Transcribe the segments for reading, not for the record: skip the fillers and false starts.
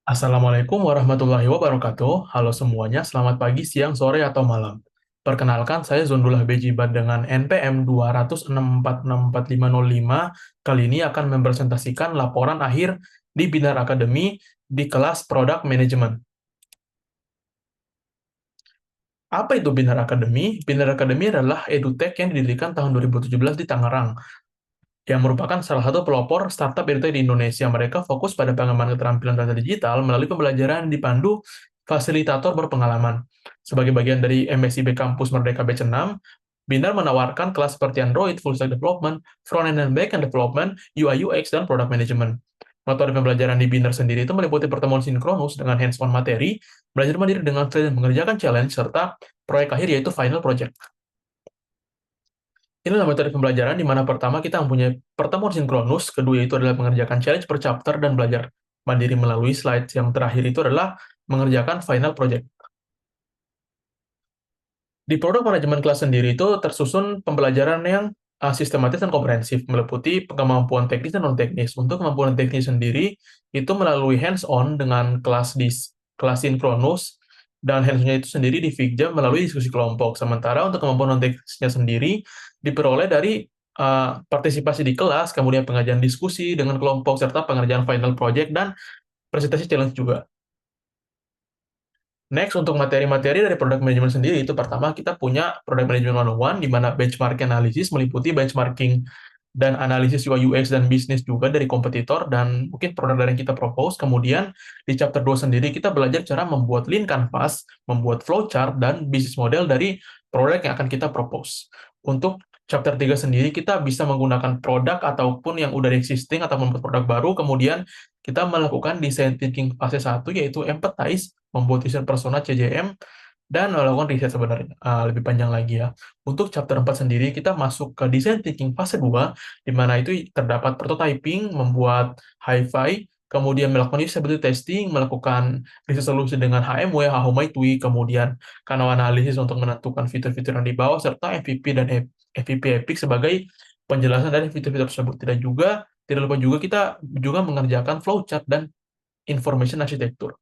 Assalamualaikum warahmatullahi wabarakatuh. Halo semuanya, selamat pagi, siang, sore, atau malam. Perkenalkan, saya Zondullah Bejibat dengan NPM 206464505. Kali ini akan mempresentasikan laporan akhir di Binar Academy di kelas Product Management. Apa itu Binar Academy? Binar Academy adalah edutech yang didirikan tahun 2017 di Tangerang, yang merupakan salah satu pelopor startup edutech di Indonesia. Mereka fokus pada pengembangan keterampilan data digital melalui pembelajaran dipandu fasilitator berpengalaman. Sebagai bagian dari MSIB Kampus Merdeka Batch 6, Binar menawarkan kelas seperti Android, Full Stack Development, Front-end dan Back-end Development, UI UX, dan Product Management. Metode pembelajaran di Binar sendiri itu meliputi pertemuan sinkronus dengan hands-on materi, belajar mandiri dengan dan mengerjakan challenge, serta proyek akhir yaitu final project. Inilah metode pembelajaran di mana pertama kita mempunyai pertemuan sinkronus, kedua itu adalah mengerjakan challenge per chapter dan belajar mandiri melalui slide, yang terakhir itu adalah mengerjakan final project. Di produk manajemen kelas sendiri itu tersusun pembelajaran yang sistematis dan komprehensif, meliputi kemampuan teknis dan non-teknis. Untuk kemampuan teknis sendiri, itu melalui hands-on dengan kelas sinkronus, dan hands-on-nya itu sendiri di Figja melalui diskusi kelompok. Sementara untuk kemampuan non-teknisnya sendiri, diperoleh dari partisipasi di kelas, kemudian pengajian diskusi dengan kelompok, serta pengerjaan final project dan presentasi challenge juga. Next, untuk materi-materi dari product management sendiri, itu pertama kita punya product management 101, di mana benchmark analysis meliputi benchmarking dan analisis UI UX dan bisnis juga dari kompetitor dan mungkin produk dari yang kita propose. Kemudian di chapter 2 sendiri kita belajar cara membuat lean canvas, membuat flowchart, dan bisnis model dari produk yang akan kita propose. Untuk chapter 3 sendiri kita bisa menggunakan produk ataupun yang udah existing atau membuat produk baru, kemudian kita melakukan design thinking fase 1 yaitu empathize, membuat user persona CJM, dan melakukan riset sebenarnya. Lebih panjang lagi ya. Untuk chapter 4 sendiri, kita masuk ke design thinking fase 2, di mana itu terdapat prototyping, membuat hi-fi, kemudian melakukan usability testing, melakukan riset solusi dengan HMW, How Might We, kemudian kanal analisis untuk menentukan fitur-fitur yang dibawa, serta MVP dan MVP Epic sebagai penjelasan dari fitur-fitur tersebut. Tidak lupa juga kita juga mengerjakan flowchart dan information architecture.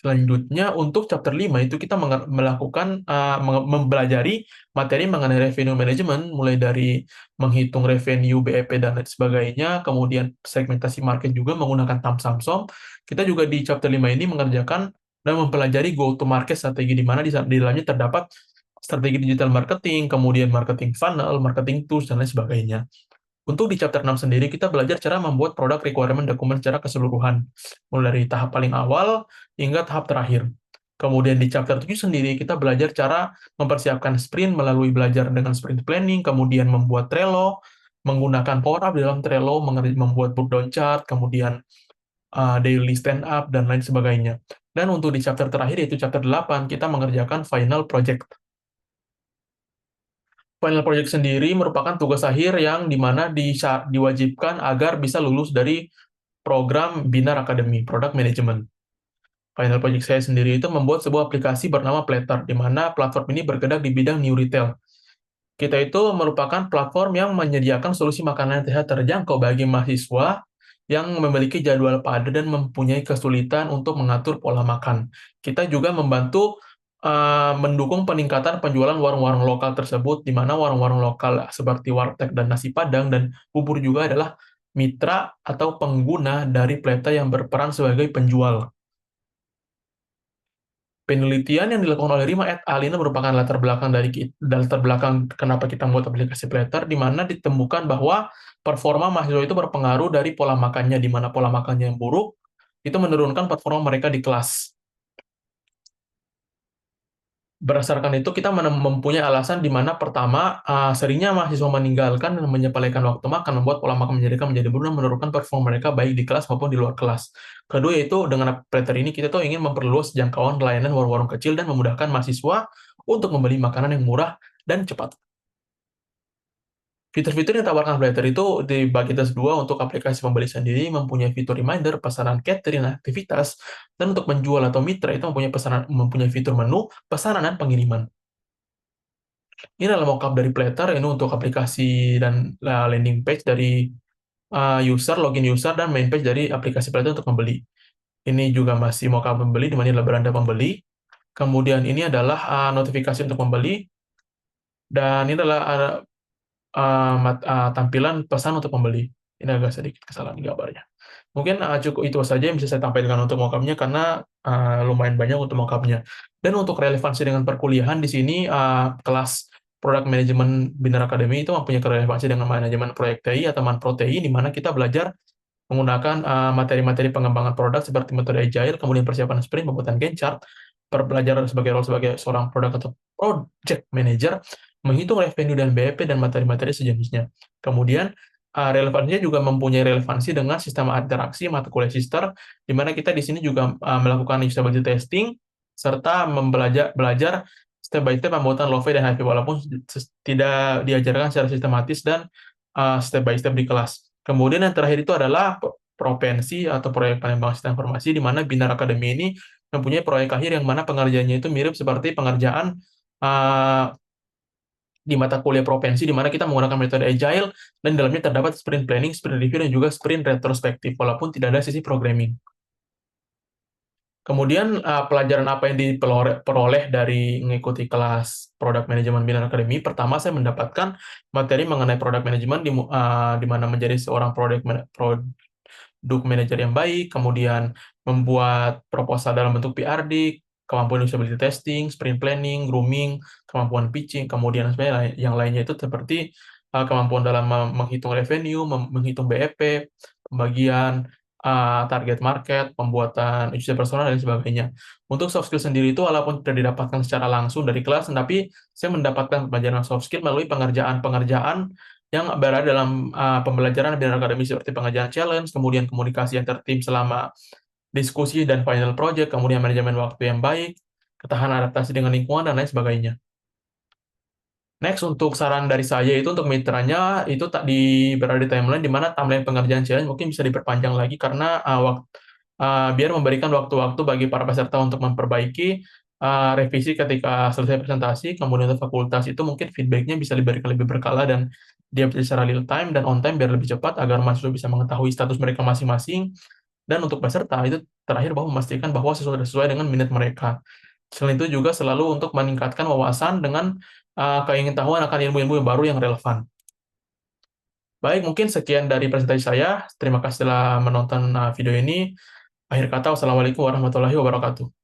Selanjutnya, untuk chapter 5 itu kita melakukan mempelajari materi mengenai revenue management, mulai dari menghitung revenue, BEP, dan lain sebagainya, kemudian segmentasi market juga menggunakan Samsung. Kita juga di chapter 5 ini mengerjakan dan mempelajari go-to-market strategi, di mana di dalamnya terdapat strategi digital marketing, kemudian marketing funnel, marketing tools, dan lain sebagainya. Untuk di chapter 6 sendiri, kita belajar cara membuat product requirement dokumen secara keseluruhan, mulai dari tahap paling awal hingga tahap terakhir. Kemudian di chapter 7 sendiri, kita belajar cara mempersiapkan sprint melalui belajar dengan sprint planning, kemudian membuat Trello, menggunakan Power Up di dalam Trello, membuat breakdown chart, kemudian daily stand up, dan lain sebagainya. Dan untuk di chapter terakhir, yaitu chapter 8, kita mengerjakan final project. Final project sendiri merupakan tugas akhir yang dimana diwajibkan agar bisa lulus dari program Binar Academy, Product Management. Final project saya sendiri itu membuat sebuah aplikasi bernama Platter, di mana platform ini bergerak di bidang new retail. Kita itu merupakan platform yang menyediakan solusi makanan yang sehat terjangkau bagi mahasiswa yang memiliki jadwal padat dan mempunyai kesulitan untuk mengatur pola makan. Kita juga membantu mendukung peningkatan penjualan warung-warung lokal tersebut, di mana warung-warung lokal seperti warteg dan nasi padang dan bubur juga adalah mitra atau pengguna dari Pleta yang berperan sebagai penjual. Penelitian yang dilakukan oleh Rima et al. Ini merupakan latar belakang kenapa kita membuat aplikasi Platter, di mana ditemukan bahwa performa mahasiswa itu berpengaruh dari pola makannya, di mana pola makannya yang buruk itu menurunkan performa mereka di kelas. Berdasarkan itu, kita mempunyai alasan di mana pertama, seringnya mahasiswa meninggalkan dan menyepelekan waktu makan, membuat pola makan menjadi buruk dan menurunkan performa mereka baik di kelas maupun di luar kelas. Kedua, yaitu dengan Platter ini, kita tuh ingin memperluas jangkauan layanan warung-warung kecil dan memudahkan mahasiswa untuk membeli makanan yang murah dan cepat. Fitur-fitur yang ditawarkan Platter itu dibagi atas dua. Untuk aplikasi pembeli sendiri mempunyai fitur reminder, pesanan catering, aktivitas, dan untuk menjual atau mitra itu mempunyai fitur menu, pesanan, dan pengiriman. Ini adalah mockup dari Platter, ini untuk aplikasi dan landing page dari login user, dan main page dari aplikasi Platter untuk membeli. Ini juga masih muka pembeli, di mana adalah beranda pembeli. Kemudian ini adalah notifikasi untuk membeli, dan ini adalah tampilan pesan untuk pembeli. Ini agak sedikit kesalahan di gambarnya. Mungkin cukup itu saja yang bisa saya tampilkan untuk mockupnya karena lumayan banyak untuk mockupnya. Dan untuk relevansi dengan perkuliahan di sini kelas Product Management Biner Academy itu mempunyai relevansi dengan manajemen proyek TI atau Manpro TI, di mana kita belajar menggunakan materi-materi pengembangan produk seperti metode Agile, kemudian persiapan sprint, pembuatan Gantt chart, belajar sebagai role sebagai seorang produk atau project manager, menghitung revenue dan BEP dan materi-materi sejenisnya. Kemudian relevansinya juga mempunyai relevansi dengan sistem interaksi mata kuliah sister, di mana kita di sini juga melakukan usability testing serta belajar step by step pembuatan low-fi dan high-fi walaupun tidak diajarkan secara sistematis dan step by step di kelas. Kemudian yang terakhir itu adalah propensi atau proyek pengembangan sistem informasi, di mana Binar Academy ini mempunyai proyek akhir yang mana pengerjaannya itu mirip seperti pengerjaan uh, di mata kuliah propensi, di mana kita menggunakan metode Agile, dan dalamnya terdapat sprint planning, sprint review, dan juga sprint retrospektif, walaupun tidak ada sisi programming. Kemudian pelajaran apa yang diperoleh dari mengikuti kelas Product Management Binar Academy? Pertama, saya mendapatkan materi mengenai product management di mana menjadi seorang product manager yang baik, kemudian membuat proposal dalam bentuk PRD, kemampuan usability testing, sprint planning, grooming, kemampuan pitching, kemudian sebenarnya yang lainnya itu seperti kemampuan dalam menghitung revenue, menghitung BEP, pembagian target market, pembuatan user personal, dan sebagainya. Untuk soft skill sendiri itu, walaupun tidak didapatkan secara langsung dari kelas, tapi saya mendapatkan pelajaran soft skill melalui pengerjaan-pengerjaan yang berada dalam pembelajaran bidang akademis seperti pengerjaan challenge, kemudian komunikasi antar tim selama diskusi dan final project, kemudian manajemen waktu yang baik, ketahanan adaptasi dengan lingkungan, dan lain sebagainya. Next, untuk saran dari saya itu untuk mitranya itu tak berada di timeline, di mana timeline pengerjaan challenge mungkin bisa diperpanjang lagi karena biar memberikan waktu-waktu bagi para peserta untuk memperbaiki revisi ketika selesai presentasi, kemudian untuk fakultas itu mungkin feedbacknya bisa diberikan lebih berkala dan dia bisa secara real time dan on time biar lebih cepat agar mahasiswa bisa mengetahui status mereka masing-masing. Dan untuk peserta itu terakhir bahwa memastikan bahwa sesuai dengan minat mereka. Selain itu juga selalu untuk meningkatkan wawasan dengan keingintahuan akan ilmu-ilmu yang baru yang relevan. Baik, mungkin sekian dari presentasi saya. Terima kasih telah menonton video ini. Akhir kata, wassalamualaikum warahmatullahi wabarakatuh.